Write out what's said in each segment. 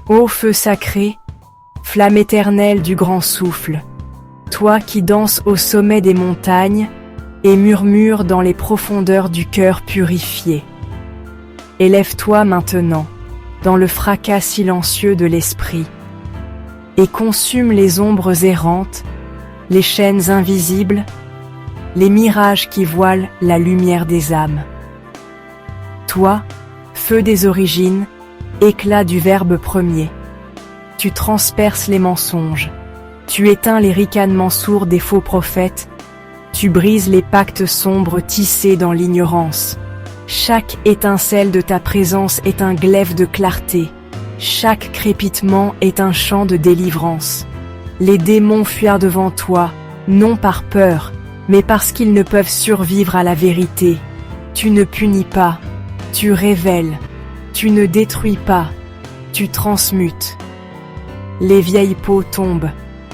Ô feu sacré, flamme éternelle du grand souffle, toi qui danses au sommet des montagnes et murmures dans les profondeurs du cœur purifié. Élève-toi maintenant, dans le fracas silencieux de l'esprit, et consume les ombres errantes, les chaînes invisibles, les mirages qui voilent la lumière des âmes. Toi, feu des origines, éclat du Verbe premier, tu transperces les mensonges, tu éteins les ricanements sourds des faux prophètes, tu brises les pactes sombres tissés dans l'ignorance. Chaque étincelle de ta présence est un glaive de clarté, chaque crépitement est un chant de délivrance. Les démons fuirent devant toi, non par peur, mais parce qu'ils ne peuvent survivre à la vérité. Tu ne punis pas, tu révèles, tu ne détruis pas, tu transmutes. Les vieilles peaux tombent,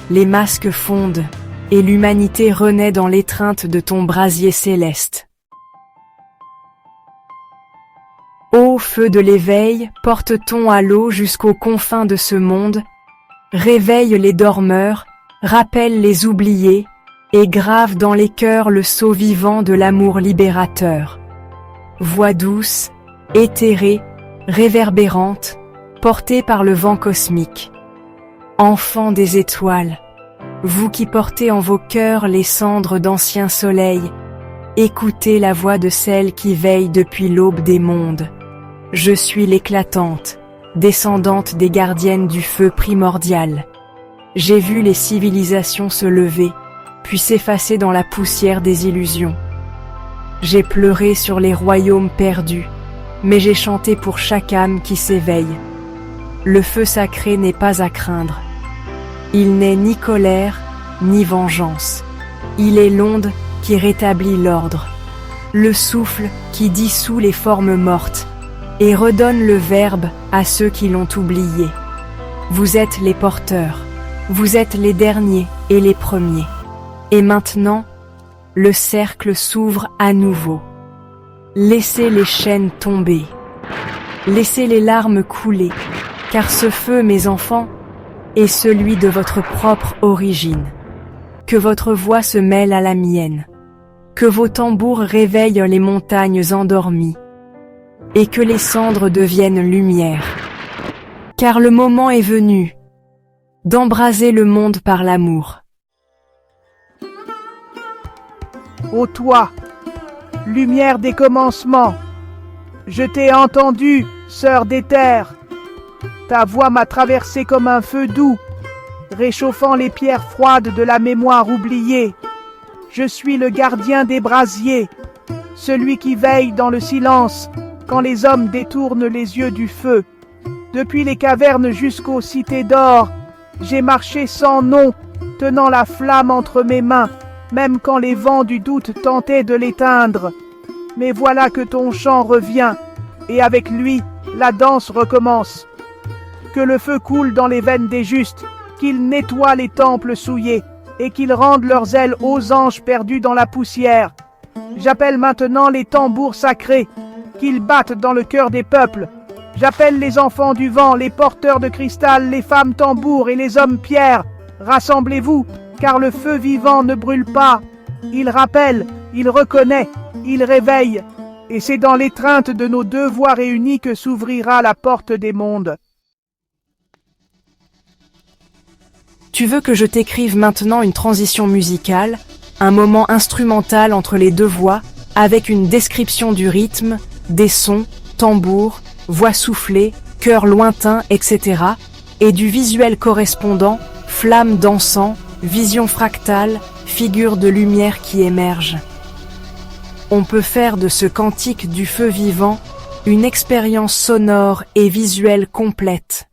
les masques fondent, et l'humanité renaît dans l'étreinte de ton brasier céleste. Ô feu de l'éveil, porte-t-on à l'eau jusqu'aux confins de ce monde, réveille les dormeurs, rappelle les oubliés, et grave dans les cœurs le sceau vivant de l'amour libérateur. Voix douce, éthérée, réverbérante, portée par le vent cosmique. Enfants des étoiles, vous qui portez en vos cœurs les cendres d'anciens soleils, écoutez la voix de celle qui veille depuis l'aube des mondes. Je suis l'éclatante, descendante des gardiennes du feu primordial. J'ai vu les civilisations se lever, puis s'effacer dans la poussière des illusions. J'ai pleuré sur les royaumes perdus, mais j'ai chanté pour chaque âme qui s'éveille. Le feu sacré n'est pas à craindre. Il n'est ni colère, ni vengeance. Il est l'onde qui rétablit l'ordre, le souffle qui dissout les formes mortes, et redonne le Verbe à ceux qui l'ont oublié. Vous êtes les porteurs, vous êtes les derniers et les premiers. Et maintenant, le cercle s'ouvre à nouveau. Laissez les chaînes tomber, laissez les larmes couler, car ce feu, mes enfants, est celui de votre propre origine. Que votre voix se mêle à la mienne, que vos tambours réveillent les montagnes endormies, et que les cendres deviennent lumière. Car le moment est venu d'embraser le monde par l'amour. Ô toi, lumière des commencements, je t'ai entendu, sœur d'éther. Ta voix m'a traversé comme un feu doux, réchauffant les pierres froides de la mémoire oubliée. Je suis le gardien des brasiers, celui qui veille dans le silence quand les hommes détournent les yeux du feu. Depuis les cavernes jusqu'aux cités d'or, j'ai marché sans nom, tenant la flamme entre mes mains, même quand les vents du doute tentaient de l'éteindre. Mais voilà que ton chant revient, et avec lui, la danse recommence. Que le feu coule dans les veines des justes, qu'il nettoie les temples souillés, et qu'il rende leurs ailes aux anges perdus dans la poussière. J'appelle maintenant les tambours sacrés, qu'ils battent dans le cœur des peuples. J'appelle les enfants du vent, les porteurs de cristal, les femmes tambours et les hommes pierres. Rassemblez-vous, car le feu vivant ne brûle pas. Il rappelle, il reconnaît, il réveille. Et c'est dans l'étreinte de nos deux voix réunies que s'ouvrira la porte des mondes. Tu veux que je t'écrive maintenant une transition musicale, un moment instrumental entre les deux voix, avec une description du rythme, des sons, tambours, voix soufflées, chœurs lointains, etc., et du visuel correspondant, flammes dansant, vision fractale, figures de lumière qui émergent. On peut faire de ce cantique du feu vivant une expérience sonore et visuelle complète.